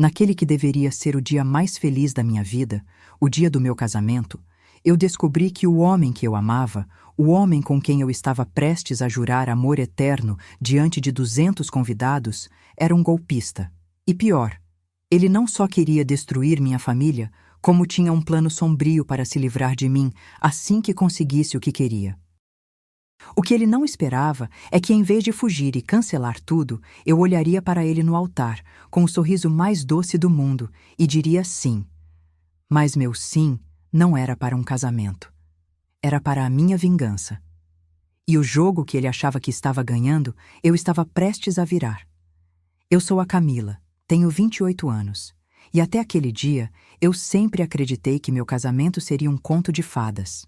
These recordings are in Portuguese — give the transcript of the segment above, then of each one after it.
Naquele que deveria ser o dia mais feliz da minha vida, o dia do meu casamento, eu descobri que o homem que eu amava, o homem com quem eu estava prestes a jurar amor eterno diante de 200 convidados, era um golpista. E pior, ele não só queria destruir minha família, como tinha um plano sombrio para se livrar de mim assim que conseguisse o que queria. O que ele não esperava é que, em vez de fugir e cancelar tudo, eu olharia para ele no altar, com o sorriso mais doce do mundo, e diria sim. Mas meu sim não era para um casamento. Era para a minha vingança. E o jogo que ele achava que estava ganhando, eu estava prestes a virar. Eu sou a Camila, tenho 28 anos. E até aquele dia, eu sempre acreditei que meu casamento seria um conto de fadas.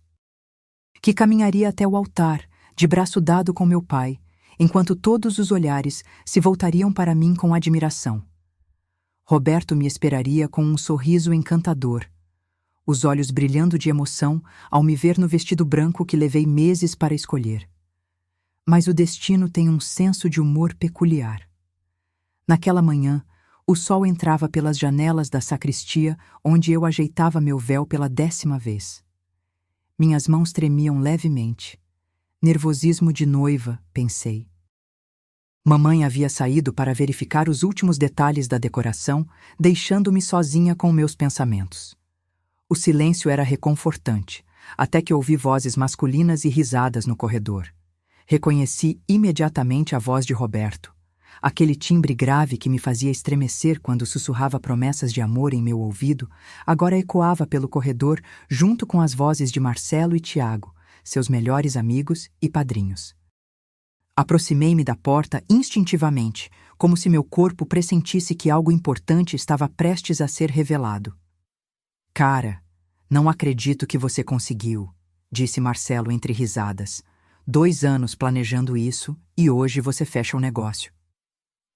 Que caminharia até o altar, de braço dado com meu pai, enquanto todos os olhares se voltariam para mim com admiração. Roberto me esperaria com um sorriso encantador, os olhos brilhando de emoção ao me ver no vestido branco que levei meses para escolher. Mas o destino tem um senso de humor peculiar. Naquela manhã, o sol entrava pelas janelas da sacristia onde eu ajeitava meu véu pela 10ª vez. Minhas mãos tremiam levemente. Nervosismo de noiva, pensei. Mamãe havia saído para verificar os últimos detalhes da decoração, deixando-me sozinha com meus pensamentos. O silêncio era reconfortante, até que ouvi vozes masculinas e risadas no corredor. Reconheci imediatamente a voz de Roberto. Aquele timbre grave que me fazia estremecer quando sussurrava promessas de amor em meu ouvido, agora ecoava pelo corredor junto com as vozes de Marcelo e Tiago, seus melhores amigos e padrinhos. Aproximei-me da porta instintivamente, como se meu corpo pressentisse que algo importante estava prestes a ser revelado. Cara, não acredito que você conseguiu, disse Marcelo entre risadas. 2 anos planejando isso e hoje você fecha o negócio.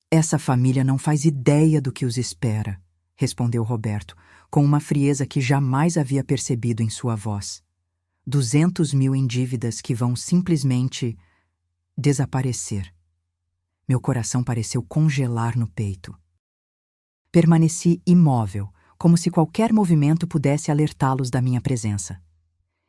Essa família não faz ideia do que os espera, respondeu Roberto, com uma frieza que jamais havia percebido em sua voz. 200 mil em dívidas que vão simplesmente desaparecer. Meu coração pareceu congelar no peito. Permaneci imóvel, como se qualquer movimento pudesse alertá-los da minha presença.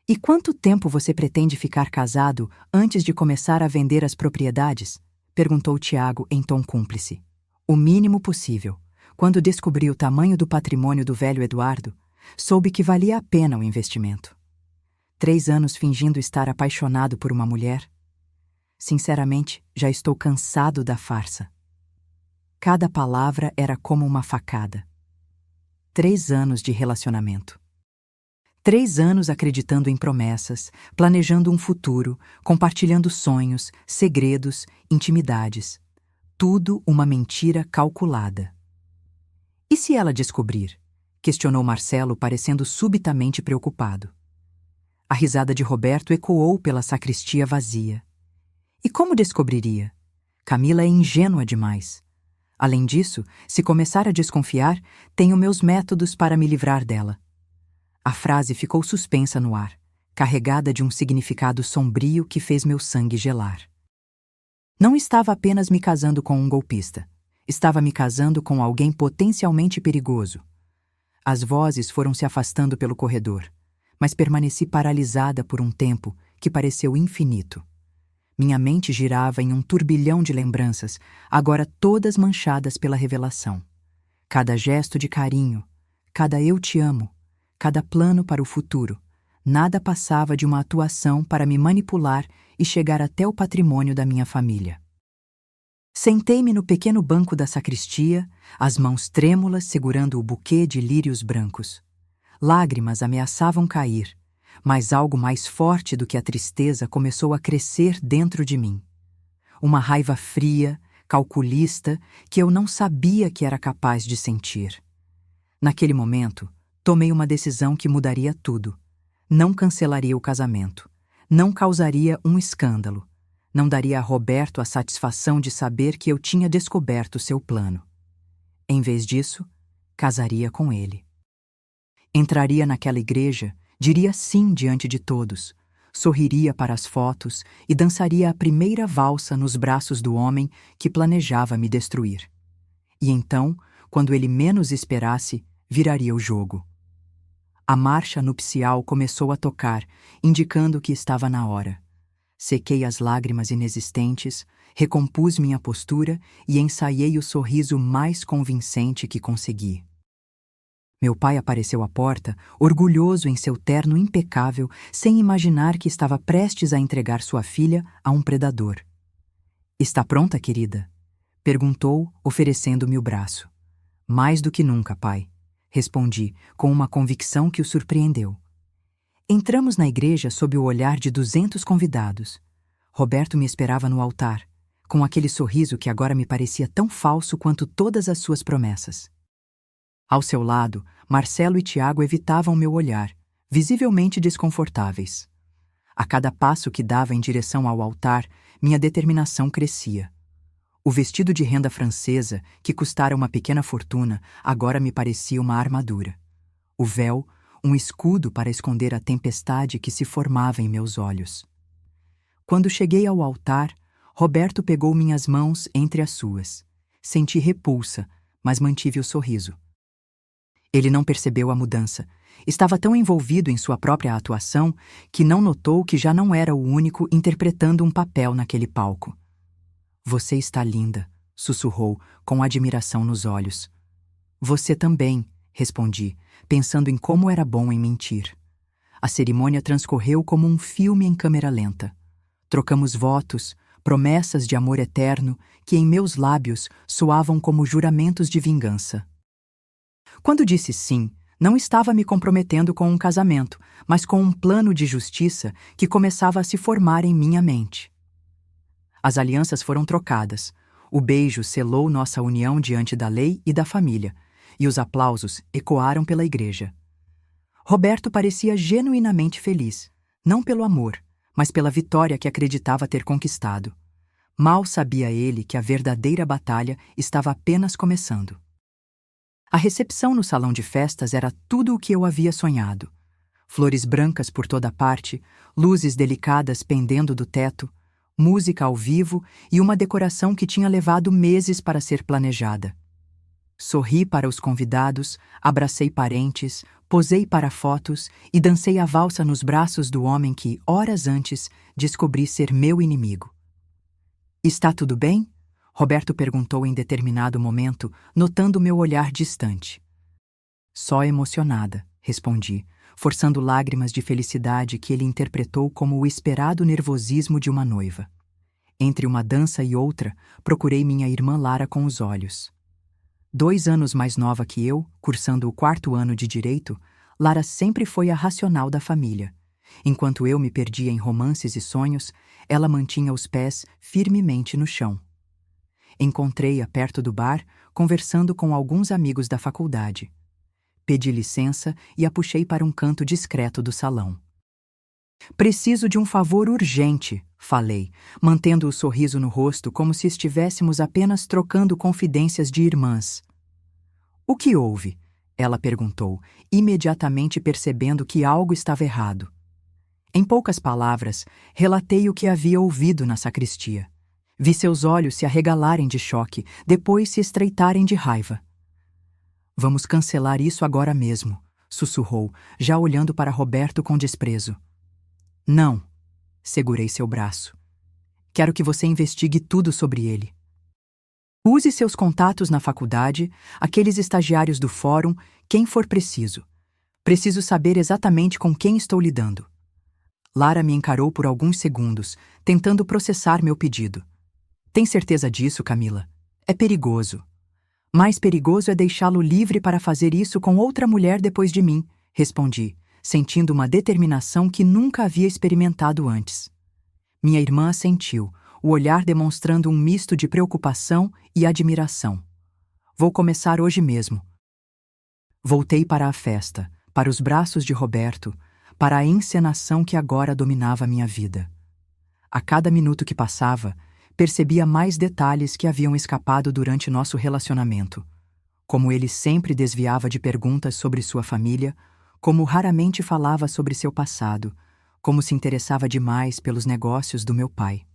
E quanto tempo você pretende ficar casado antes de começar a vender as propriedades? Perguntou Tiago em tom cúmplice. O mínimo possível. Quando descobri o tamanho do patrimônio do velho Eduardo, soube que valia a pena o investimento. 3 anos fingindo estar apaixonado por uma mulher? Sinceramente, já estou cansado da farsa. Cada palavra era como uma facada. 3 anos de relacionamento. 3 anos acreditando em promessas, planejando um futuro, compartilhando sonhos, segredos, intimidades. Tudo uma mentira calculada. E se ela descobrir? Questionou Marcelo, parecendo subitamente preocupado. A risada de Roberto ecoou pela sacristia vazia. E como descobriria? Camila é ingênua demais. Além disso, se começar a desconfiar, tenho meus métodos para me livrar dela. A frase ficou suspensa no ar, carregada de um significado sombrio que fez meu sangue gelar. Não estava apenas me casando com um golpista. Estava me casando com alguém potencialmente perigoso. As vozes foram se afastando pelo corredor, mas permaneci paralisada por um tempo que pareceu infinito. Minha mente girava em um turbilhão de lembranças, agora todas manchadas pela revelação. Cada gesto de carinho, cada eu te amo, cada plano para o futuro, nada passava de uma atuação para me manipular e chegar até o patrimônio da minha família. Sentei-me no pequeno banco da sacristia, as mãos trêmulas segurando o buquê de lírios brancos. Lágrimas ameaçavam cair, mas algo mais forte do que a tristeza começou a crescer dentro de mim. Uma raiva fria, calculista, que eu não sabia que era capaz de sentir. Naquele momento, tomei uma decisão que mudaria tudo. Não cancelaria o casamento. Não causaria um escândalo. Não daria a Roberto a satisfação de saber que eu tinha descoberto seu plano. Em vez disso, casaria com ele. Entraria naquela igreja, diria sim diante de todos, sorriria para as fotos e dançaria a primeira valsa nos braços do homem que planejava me destruir. E então, quando ele menos esperasse, viraria o jogo. A marcha nupcial começou a tocar, indicando que estava na hora. Sequei as lágrimas inexistentes, recompus minha postura e ensaiei o sorriso mais convincente que consegui. Meu pai apareceu à porta, orgulhoso em seu terno impecável, sem imaginar que estava prestes a entregar sua filha a um predador. "Está pronta, querida?" perguntou, oferecendo-me o braço. "Mais do que nunca, pai", respondi, com uma convicção que o surpreendeu. Entramos na igreja sob o olhar de 200 convidados. Roberto me esperava no altar, com aquele sorriso que agora me parecia tão falso quanto todas as suas promessas. Ao seu lado, Marcelo e Tiago evitavam meu olhar, visivelmente desconfortáveis. A cada passo que dava em direção ao altar, minha determinação crescia. O vestido de renda francesa, que custara uma pequena fortuna, agora me parecia uma armadura. O véu, um escudo para esconder a tempestade que se formava em meus olhos. Quando cheguei ao altar, Roberto pegou minhas mãos entre as suas. Senti repulsa, mas mantive o sorriso. Ele não percebeu a mudança. Estava tão envolvido em sua própria atuação que não notou que já não era o único interpretando um papel naquele palco. "Você está linda", sussurrou, com admiração nos olhos. "Você também", respondi, pensando em como era bom em mentir. A cerimônia transcorreu como um filme em câmera lenta. Trocamos votos, promessas de amor eterno que em meus lábios soavam como juramentos de vingança. Quando disse sim, não estava me comprometendo com um casamento, mas com um plano de justiça que começava a se formar em minha mente. As alianças foram trocadas, o beijo selou nossa união diante da lei e da família, e os aplausos ecoaram pela igreja. Roberto parecia genuinamente feliz, não pelo amor, mas pela vitória que acreditava ter conquistado. Mal sabia ele que a verdadeira batalha estava apenas começando. A recepção no salão de festas era tudo o que eu havia sonhado. Flores brancas por toda parte, luzes delicadas pendendo do teto, música ao vivo e uma decoração que tinha levado meses para ser planejada. Sorri para os convidados, abracei parentes, posei para fotos e dancei a valsa nos braços do homem que, horas antes, descobri ser meu inimigo. "Está tudo bem?" Roberto perguntou em determinado momento, notando meu olhar distante. "Só emocionada", respondi, forçando lágrimas de felicidade que ele interpretou como o esperado nervosismo de uma noiva. Entre uma dança e outra, procurei minha irmã Lara com os olhos. 2 anos mais nova que eu, cursando o 4º ano de Direito, Lara sempre foi a racional da família. Enquanto eu me perdia em romances e sonhos, ela mantinha os pés firmemente no chão. Encontrei-a perto do bar, conversando com alguns amigos da faculdade. Pedi licença e a puxei para um canto discreto do salão. "Preciso de um favor urgente", falei, mantendo o sorriso no rosto como se estivéssemos apenas trocando confidências de irmãs. "O que houve?" ela perguntou, imediatamente percebendo que algo estava errado. Em poucas palavras, relatei o que havia ouvido na sacristia. Vi seus olhos se arregalarem de choque, depois se estreitarem de raiva. "Vamos cancelar isso agora mesmo", sussurrou, já olhando para Roberto com desprezo. "Não", segurei seu braço. "Quero que você investigue tudo sobre ele. Use seus contatos na faculdade, aqueles estagiários do fórum, quem for preciso. Preciso saber exatamente com quem estou lidando." Lara me encarou por alguns segundos, tentando processar meu pedido. "Tem certeza disso, Camila? É perigoso." "Mais perigoso é deixá-lo livre para fazer isso com outra mulher depois de mim", respondi, sentindo uma determinação que nunca havia experimentado antes. Minha irmã assentiu, o olhar demonstrando um misto de preocupação e admiração. "Vou começar hoje mesmo." Voltei para a festa, para os braços de Roberto, para a encenação que agora dominava minha vida. A cada minuto que passava, percebia mais detalhes que haviam escapado durante nosso relacionamento. Como ele sempre desviava de perguntas sobre sua família, como raramente falava sobre seu passado, como se interessava demais pelos negócios do meu pai.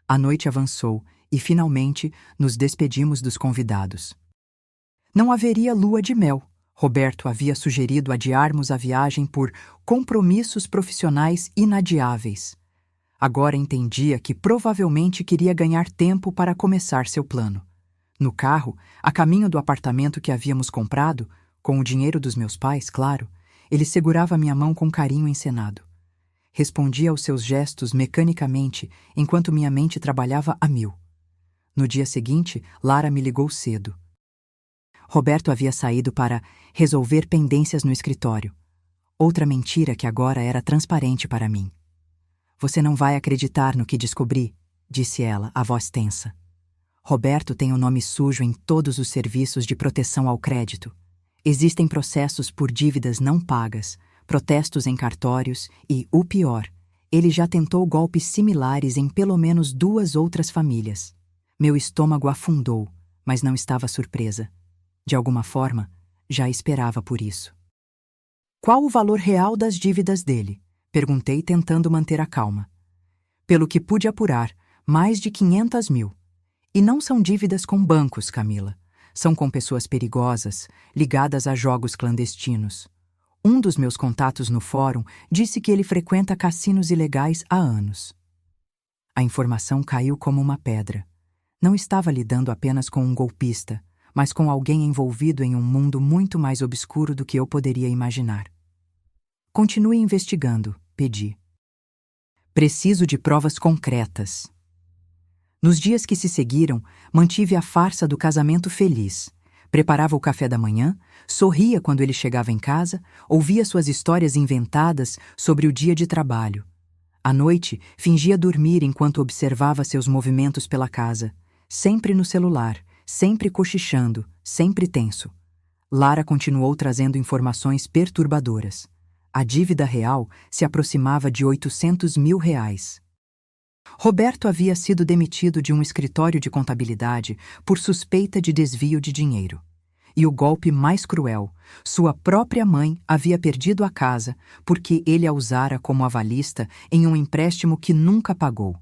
A noite avançou e, finalmente, nos despedimos dos convidados. Não haveria lua de mel. Roberto havia sugerido adiarmos a viagem por compromissos profissionais inadiáveis. Agora entendia que provavelmente queria ganhar tempo para começar seu plano. No carro, a caminho do apartamento que havíamos comprado, com o dinheiro dos meus pais, claro, ele segurava minha mão com carinho encenado. Respondia aos seus gestos mecanicamente, enquanto minha mente trabalhava a mil. No dia seguinte, Lara me ligou cedo. Roberto havia saído para resolver pendências no escritório. Outra mentira que agora era transparente para mim. Você não vai acreditar no que descobri, disse ela, a voz tensa. Roberto tem o nome sujo em todos os serviços de proteção ao crédito. Existem processos por dívidas não pagas, protestos em cartórios e, o pior, ele já tentou golpes similares em pelo menos 2 outras famílias. Meu estômago afundou, mas não estava surpresa. De alguma forma, já esperava por isso. Qual o valor real das dívidas dele? Perguntei, tentando manter a calma. Pelo que pude apurar, mais de 500 mil. E não são dívidas com bancos, Camila. São com pessoas perigosas, ligadas a jogos clandestinos. Um dos meus contatos no fórum disse que ele frequenta cassinos ilegais há anos. A informação caiu como uma pedra. Não estava lidando apenas com um golpista, mas com alguém envolvido em um mundo muito mais obscuro do que eu poderia imaginar. Continue investigando, pedi. Preciso de provas concretas. Nos dias que se seguiram, mantive a farsa do casamento feliz. Preparava o café da manhã, sorria quando ele chegava em casa, ouvia suas histórias inventadas sobre o dia de trabalho. À noite, fingia dormir enquanto observava seus movimentos pela casa, sempre no celular, sempre cochichando, sempre tenso. Lara continuou trazendo informações perturbadoras. A dívida real se aproximava de 800 mil reais. Roberto havia sido demitido de um escritório de contabilidade por suspeita de desvio de dinheiro. E o golpe mais cruel, sua própria mãe havia perdido a casa porque ele a usara como avalista em um empréstimo que nunca pagou.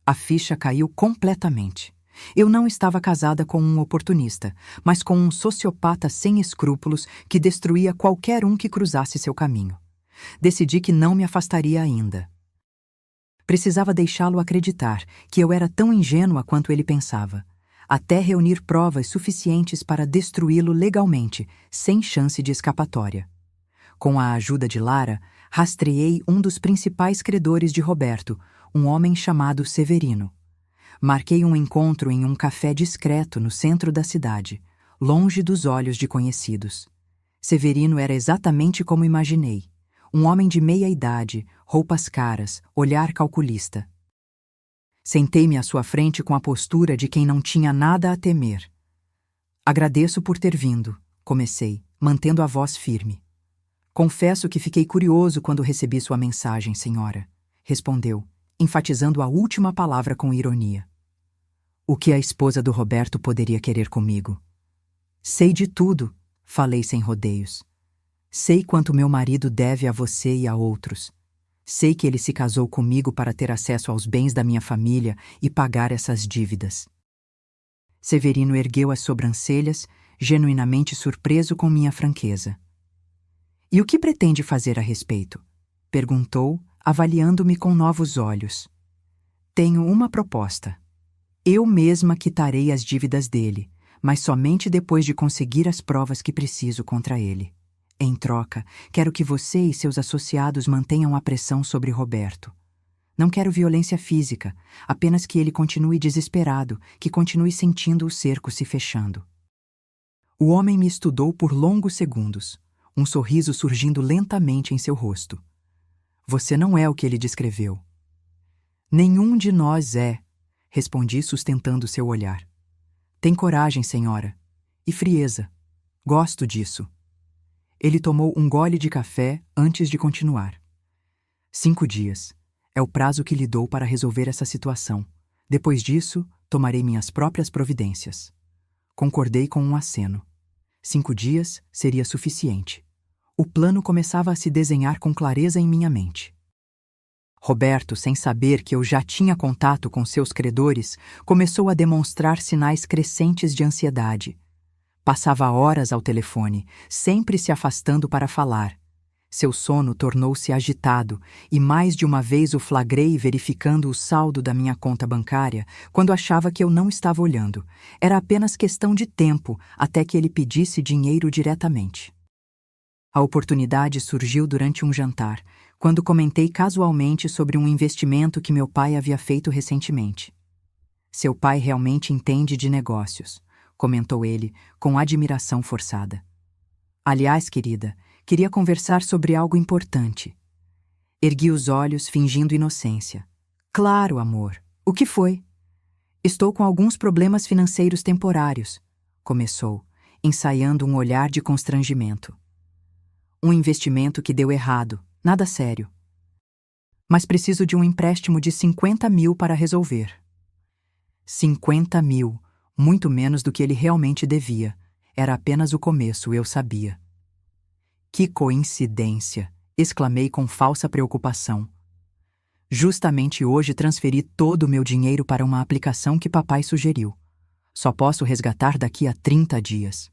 A ficha caiu completamente. Eu não estava casada com um oportunista, mas com um sociopata sem escrúpulos que destruía qualquer um que cruzasse seu caminho. Decidi que não me afastaria ainda. Precisava deixá-lo acreditar que eu era tão ingênua quanto ele pensava, até reunir provas suficientes para destruí-lo legalmente, sem chance de escapatória. Com a ajuda de Lara, rastreei um dos principais credores de Roberto, um homem chamado Severino. Marquei um encontro em um café discreto no centro da cidade, longe dos olhos de conhecidos. Severino era exatamente como imaginei. Um homem de meia idade, roupas caras, olhar calculista. Sentei-me à sua frente com a postura de quem não tinha nada a temer. Agradeço por ter vindo, comecei, mantendo a voz firme. Confesso que fiquei curioso quando recebi sua mensagem, senhora, respondeu, enfatizando a última palavra com ironia. O que a esposa do Roberto poderia querer comigo? Sei de tudo, falei sem rodeios. Sei quanto meu marido deve a você e a outros. Sei que ele se casou comigo para ter acesso aos bens da minha família e pagar essas dívidas. Severino ergueu as sobrancelhas, genuinamente surpreso com minha franqueza. E o que pretende fazer a respeito? Perguntou, avaliando-me com novos olhos. Tenho uma proposta. Eu mesma quitarei as dívidas dele, mas somente depois de conseguir as provas que preciso contra ele. Em troca, quero que você e seus associados mantenham a pressão sobre Roberto. Não quero violência física, apenas que ele continue desesperado, que continue sentindo o cerco se fechando. O homem me estudou por longos segundos, um sorriso surgindo lentamente em seu rosto. Você não é o que ele descreveu. Nenhum de nós é, respondi sustentando seu olhar. Tem coragem, senhora. E frieza. Gosto disso. Ele tomou um gole de café antes de continuar. 5 dias. É o prazo que lhe dou para resolver essa situação. Depois disso, tomarei minhas próprias providências. Concordei com um aceno. 5 dias seria suficiente. O plano começava a se desenhar com clareza em minha mente. Roberto, sem saber que eu já tinha contato com seus credores, começou a demonstrar sinais crescentes de ansiedade. Passava horas ao telefone, sempre se afastando para falar. Seu sono tornou-se agitado e mais de uma vez o flagrei verificando o saldo da minha conta bancária quando achava que eu não estava olhando. Era apenas questão de tempo até que ele pedisse dinheiro diretamente. A oportunidade surgiu durante um jantar, quando comentei casualmente sobre um investimento que meu pai havia feito recentemente. Seu pai realmente entende de negócios, comentou ele com admiração forçada. Aliás, querida, queria conversar sobre algo importante. Ergui os olhos, fingindo inocência. Claro, amor. O que foi? Estou com alguns problemas financeiros temporários, começou, ensaiando um olhar de constrangimento. Um investimento que deu errado, nada sério. Mas preciso de um empréstimo de 50 mil para resolver. 50 mil, muito menos do que ele realmente devia. Era apenas o começo, eu sabia. Que coincidência! Exclamei com falsa preocupação. Justamente hoje transferi todo o meu dinheiro para uma aplicação que papai sugeriu. Só posso resgatar daqui a 30 dias.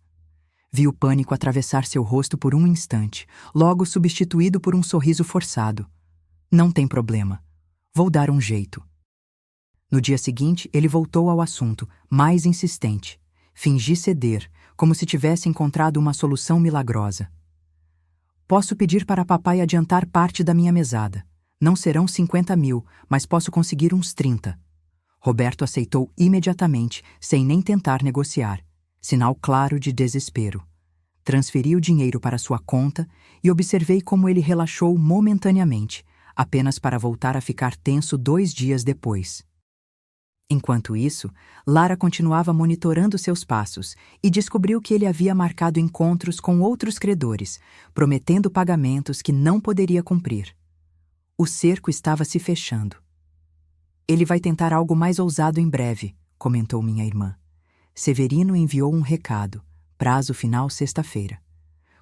Vi o pânico atravessar seu rosto por um instante, logo substituído por um sorriso forçado. Não tem problema. Vou dar um jeito. No dia seguinte, ele voltou ao assunto, mais insistente. Fingi ceder, como se tivesse encontrado uma solução milagrosa. Posso pedir para papai adiantar parte da minha mesada. Não serão 50 mil, mas posso conseguir uns 30. Roberto aceitou imediatamente, sem nem tentar negociar. Sinal claro de desespero. Transferi o dinheiro para sua conta e observei como ele relaxou momentaneamente, apenas para voltar a ficar tenso 2 dias depois. Enquanto isso, Lara continuava monitorando seus passos e descobriu que ele havia marcado encontros com outros credores, prometendo pagamentos que não poderia cumprir. O cerco estava se fechando. Ele vai tentar algo mais ousado em breve, comentou minha irmã. Severino enviou um recado, prazo final sexta-feira.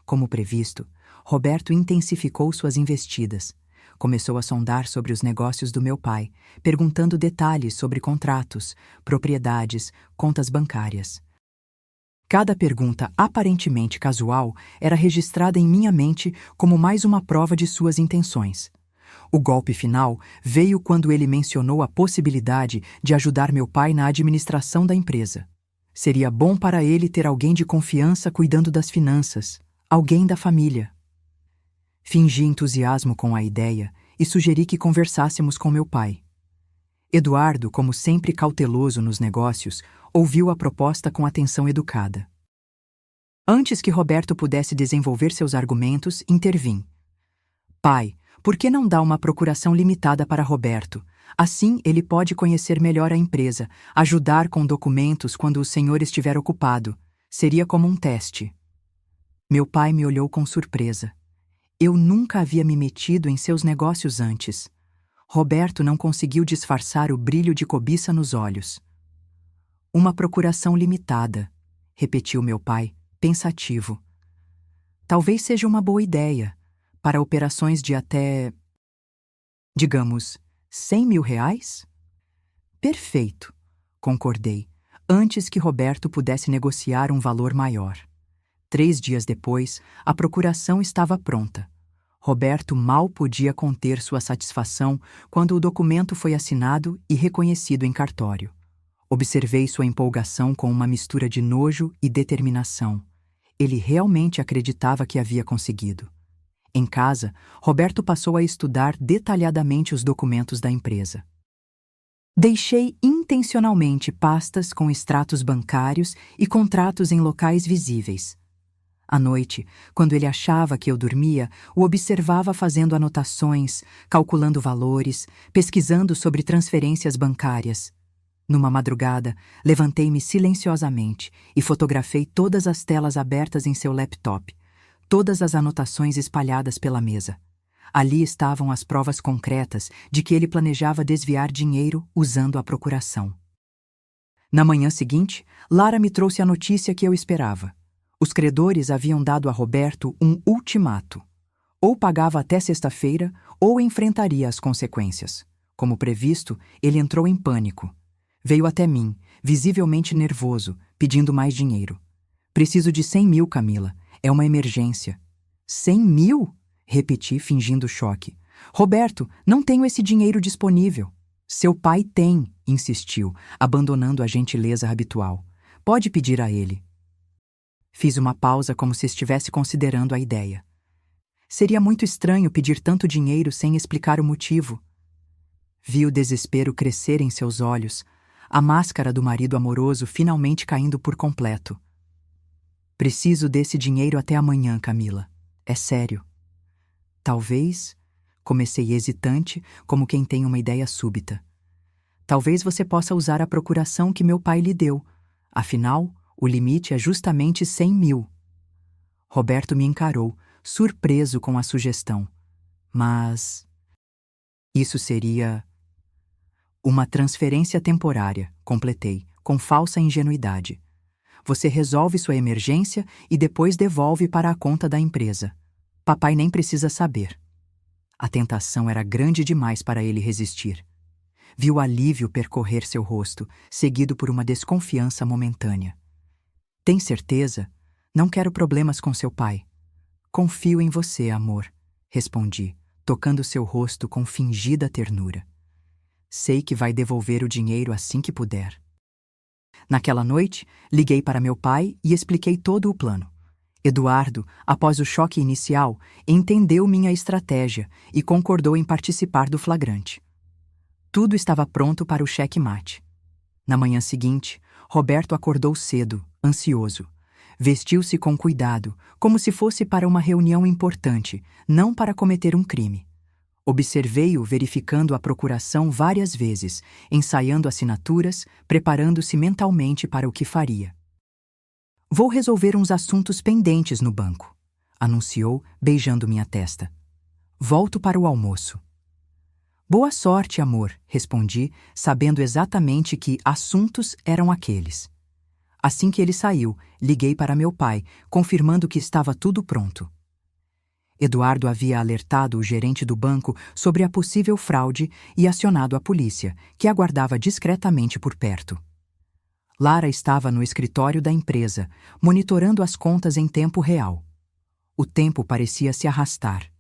Como previsto, Roberto intensificou suas investidas. Começou a sondar sobre os negócios do meu pai, perguntando detalhes sobre contratos, propriedades, contas bancárias. Cada pergunta aparentemente casual era registrada em minha mente como mais uma prova de suas intenções. O golpe final veio quando ele mencionou a possibilidade de ajudar meu pai na administração da empresa. Seria bom para ele ter alguém de confiança cuidando das finanças, alguém da família. Fingi entusiasmo com a ideia e sugeri que conversássemos com meu pai. Eduardo, como sempre cauteloso nos negócios, ouviu a proposta com atenção educada. Antes que Roberto pudesse desenvolver seus argumentos, intervim. Pai, por que não dá uma procuração limitada para Roberto? Assim, ele pode conhecer melhor a empresa, ajudar com documentos quando o senhor estiver ocupado. Seria como um teste. Meu pai me olhou com surpresa. Eu nunca havia me metido em seus negócios antes. Roberto não conseguiu disfarçar o brilho de cobiça nos olhos. Uma procuração limitada, repetiu meu pai, pensativo. Talvez seja uma boa ideia, para operações de até, digamos, 100 mil reais? Perfeito, concordei, antes que Roberto pudesse negociar um valor maior. 3 dias depois, a procuração estava pronta. Roberto mal podia conter sua satisfação quando o documento foi assinado e reconhecido em cartório. Observei sua empolgação com uma mistura de nojo e determinação. Ele realmente acreditava que havia conseguido. Em casa, Roberto passou a estudar detalhadamente os documentos da empresa. Deixei intencionalmente pastas com extratos bancários e contratos em locais visíveis. À noite, quando ele achava que eu dormia, o observava fazendo anotações, calculando valores, pesquisando sobre transferências bancárias. Numa madrugada, levantei-me silenciosamente e fotografei todas as telas abertas em seu laptop, todas as anotações espalhadas pela mesa. Ali estavam as provas concretas de que ele planejava desviar dinheiro usando a procuração. Na manhã seguinte, Lara me trouxe a notícia que eu esperava. Os credores haviam dado a Roberto um ultimato. Ou pagava até sexta-feira, ou enfrentaria as consequências. Como previsto, ele entrou em pânico. Veio até mim, visivelmente nervoso, pedindo mais dinheiro. Preciso de 100 mil, Camila. É uma emergência. 100 mil? Repeti, fingindo choque. Roberto, não tenho esse dinheiro disponível. Seu pai tem, insistiu, abandonando a gentileza habitual. Pode pedir a ele. Fiz uma pausa como se estivesse considerando a ideia. Seria muito estranho pedir tanto dinheiro sem explicar o motivo. Vi o desespero crescer em seus olhos, a máscara do marido amoroso finalmente caindo por completo. Preciso desse dinheiro até amanhã, Camila. É sério. Talvez, comecei hesitante, como quem tem uma ideia súbita. Talvez você possa usar a procuração que meu pai lhe deu. Afinal, o limite é justamente 100 mil. Roberto me encarou, surpreso com a sugestão. Mas isso seria uma transferência temporária, completei, com falsa ingenuidade. Você resolve sua emergência e depois devolve para a conta da empresa. Papai nem precisa saber. A tentação era grande demais para ele resistir. Vi o alívio percorrer seu rosto, seguido por uma desconfiança momentânea. Tem certeza? Não quero problemas com seu pai. Confio em você, amor, respondi, tocando seu rosto com fingida ternura. Sei que vai devolver o dinheiro assim que puder. Naquela noite, liguei para meu pai e expliquei todo o plano. Eduardo, após o choque inicial, entendeu minha estratégia e concordou em participar do flagrante. Tudo estava pronto para o cheque-mate. Na manhã seguinte, Roberto acordou cedo, ansioso. Vestiu-se com cuidado, como se fosse para uma reunião importante, não para cometer um crime. Observei-o verificando a procuração várias vezes, ensaiando assinaturas, preparando-se mentalmente para o que faria. Vou resolver uns assuntos pendentes no banco, anunciou, beijando minha testa. Volto para o almoço. Boa sorte, amor, respondi, sabendo exatamente que assuntos eram aqueles. Assim que ele saiu, liguei para meu pai, confirmando que estava tudo pronto. Eduardo havia alertado o gerente do banco sobre a possível fraude e acionado a polícia, que aguardava discretamente por perto. Lara estava no escritório da empresa, monitorando as contas em tempo real. O tempo parecia se arrastar.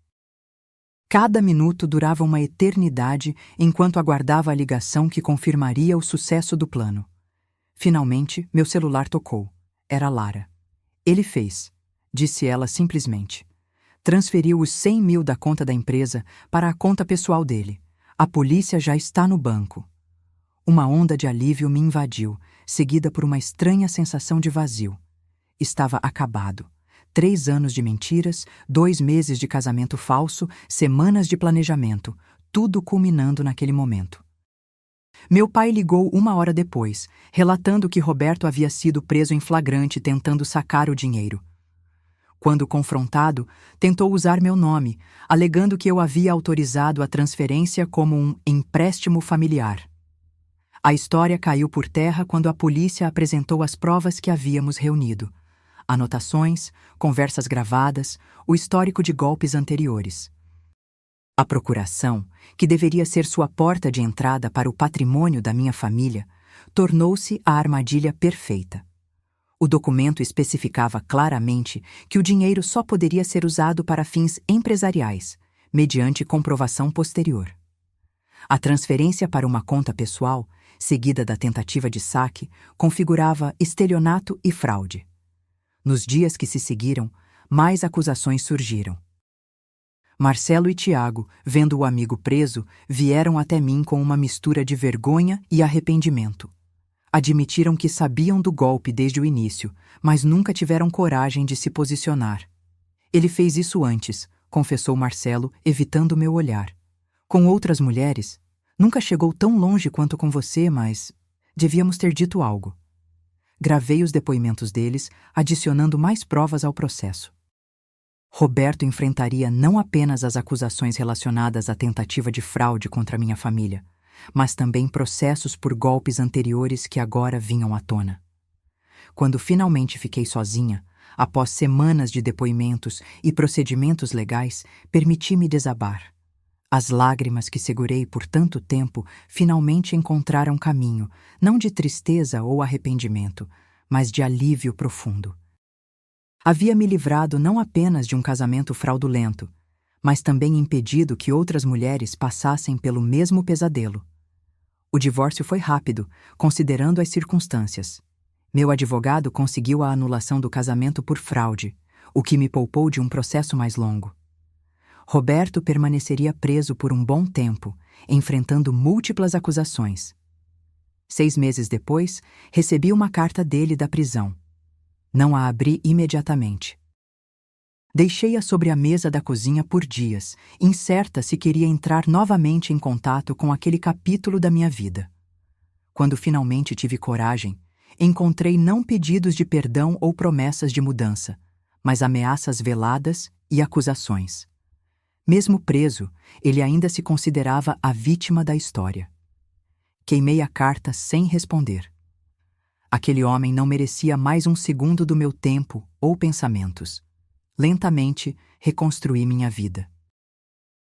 Cada minuto durava uma eternidade enquanto aguardava a ligação que confirmaria o sucesso do plano. Finalmente, meu celular tocou. Era Lara. Ele fez, disse ela simplesmente. Transferiu os 100 mil da conta da empresa para a conta pessoal dele. A polícia já está no banco. Uma onda de alívio me invadiu, seguida por uma estranha sensação de vazio. Estava acabado. 3 anos de mentiras, 2 meses de casamento falso, semanas de planejamento, tudo culminando naquele momento. Meu pai ligou 1 hora depois, relatando que Roberto havia sido preso em flagrante tentando sacar o dinheiro. Quando confrontado, tentou usar meu nome, alegando que eu havia autorizado a transferência como um empréstimo familiar. A história caiu por terra quando a polícia apresentou as provas que havíamos reunido. Anotações, conversas gravadas, o histórico de golpes anteriores. A procuração, que deveria ser sua porta de entrada para o patrimônio da minha família, tornou-se a armadilha perfeita. O documento especificava claramente que o dinheiro só poderia ser usado para fins empresariais, mediante comprovação posterior. A transferência para uma conta pessoal, seguida da tentativa de saque, configurava estelionato e fraude. Nos dias que se seguiram, mais acusações surgiram. Marcelo e Tiago, vendo o amigo preso, vieram até mim com uma mistura de vergonha e arrependimento. Admitiram que sabiam do golpe desde o início, mas nunca tiveram coragem de se posicionar. Ele fez isso antes, confessou Marcelo, evitando meu olhar. Com outras mulheres, nunca chegou tão longe quanto com você, mas devíamos ter dito algo. Gravei os depoimentos deles, adicionando mais provas ao processo. Roberto enfrentaria não apenas as acusações relacionadas à tentativa de fraude contra minha família, mas também processos por golpes anteriores que agora vinham à tona. Quando finalmente fiquei sozinha, após semanas de depoimentos e procedimentos legais, permiti-me desabar. As lágrimas que segurei por tanto tempo finalmente encontraram caminho, não de tristeza ou arrependimento, mas de alívio profundo. Havia me livrado não apenas de um casamento fraudulento, mas também impedido que outras mulheres passassem pelo mesmo pesadelo. O divórcio foi rápido, considerando as circunstâncias. Meu advogado conseguiu a anulação do casamento por fraude, o que me poupou de um processo mais longo. Roberto permaneceria preso por um bom tempo, enfrentando múltiplas acusações. 6 meses depois, recebi uma carta dele da prisão. Não a abri imediatamente. Deixei-a sobre a mesa da cozinha por dias, incerta se queria entrar novamente em contato com aquele capítulo da minha vida. Quando finalmente tive coragem, encontrei não pedidos de perdão ou promessas de mudança, mas ameaças veladas e acusações. Mesmo preso, ele ainda se considerava a vítima da história. Queimei a carta sem responder. Aquele homem não merecia mais um segundo do meu tempo ou pensamentos. Lentamente, reconstruí minha vida.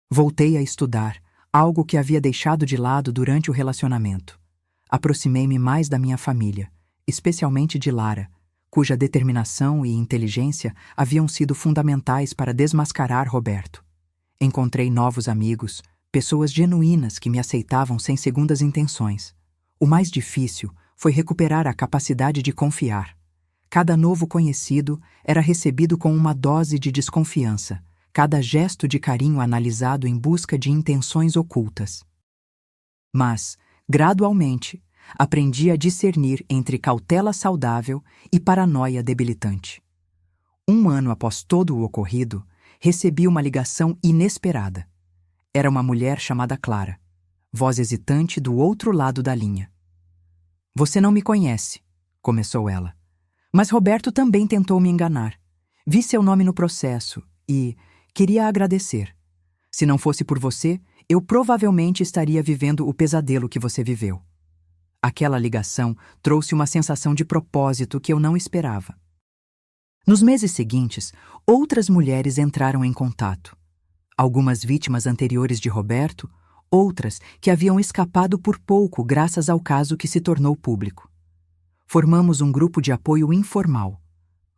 Voltei a estudar, algo que havia deixado de lado durante o relacionamento. Aproximei-me mais da minha família, especialmente de Lara, cuja determinação e inteligência haviam sido fundamentais para desmascarar Roberto. Encontrei novos amigos, pessoas genuínas que me aceitavam sem segundas intenções. O mais difícil foi recuperar a capacidade de confiar. Cada novo conhecido era recebido com uma dose de desconfiança, cada gesto de carinho analisado em busca de intenções ocultas. Mas, gradualmente, aprendi a discernir entre cautela saudável e paranoia debilitante. 1 ano após todo o ocorrido, recebi uma ligação inesperada. Era uma mulher chamada Clara, voz hesitante do outro lado da linha. "Você não me conhece", começou ela. "Mas Roberto também tentou me enganar. Vi seu nome no processo e queria agradecer. Se não fosse por você, eu provavelmente estaria vivendo o pesadelo que você viveu." Aquela ligação trouxe uma sensação de propósito que eu não esperava. Nos meses seguintes, outras mulheres entraram em contato. Algumas vítimas anteriores de Roberto, outras que haviam escapado por pouco graças ao caso que se tornou público. Formamos um grupo de apoio informal.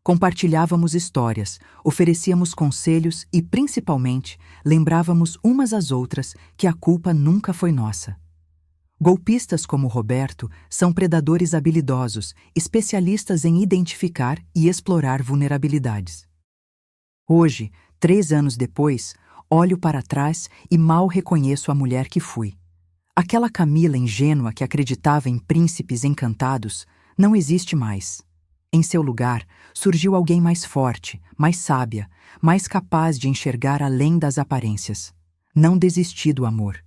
Compartilhávamos histórias, oferecíamos conselhos e, principalmente, lembrávamos umas às outras que a culpa nunca foi nossa. Golpistas como Roberto são predadores habilidosos, especialistas em identificar e explorar vulnerabilidades. Hoje, 3 anos depois, olho para trás e mal reconheço a mulher que fui. Aquela Camila ingênua que acreditava em príncipes encantados não existe mais. Em seu lugar, surgiu alguém mais forte, mais sábia, mais capaz de enxergar além das aparências. Não desisti do amor.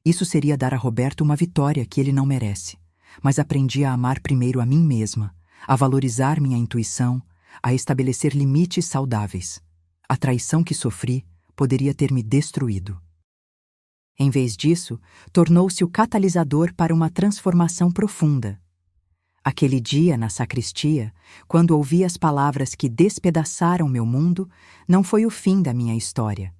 Isso seria dar a Roberto uma vitória que ele não merece. Mas aprendi a amar primeiro a mim mesma, a valorizar minha intuição, a estabelecer limites saudáveis. A traição que sofri poderia ter me destruído. Em vez disso, tornou-se o catalisador para uma transformação profunda. Aquele dia, na sacristia, quando ouvi as palavras que despedaçaram meu mundo, não foi o fim da minha história.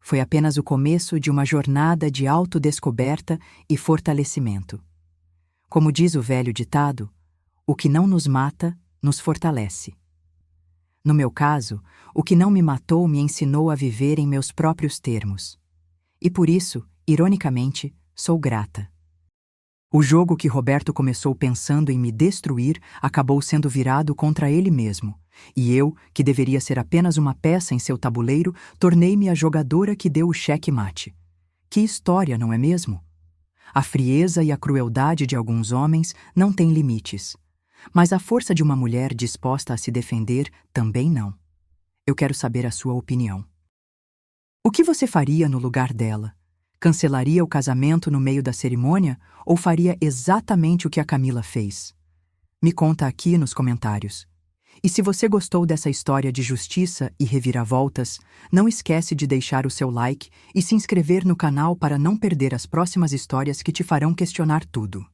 Foi apenas o começo de uma jornada de autodescoberta e fortalecimento. Como diz o velho ditado, o que não nos mata, nos fortalece. No meu caso, o que não me matou me ensinou a viver em meus próprios termos. E por isso, ironicamente, sou grata. O jogo que Roberto começou pensando em me destruir acabou sendo virado contra ele mesmo, e eu, que deveria ser apenas uma peça em seu tabuleiro, tornei-me a jogadora que deu o xeque-mate. Que história, não é mesmo? A frieza e a crueldade de alguns homens não têm limites, mas a força de uma mulher disposta a se defender também não. Eu quero saber a sua opinião. O que você faria no lugar dela? Cancelaria o casamento no meio da cerimônia ou faria exatamente o que a Camila fez? Me conta aqui nos comentários. E se você gostou dessa história de justiça e reviravoltas, não esquece de deixar o seu like e se inscrever no canal para não perder as próximas histórias que te farão questionar tudo.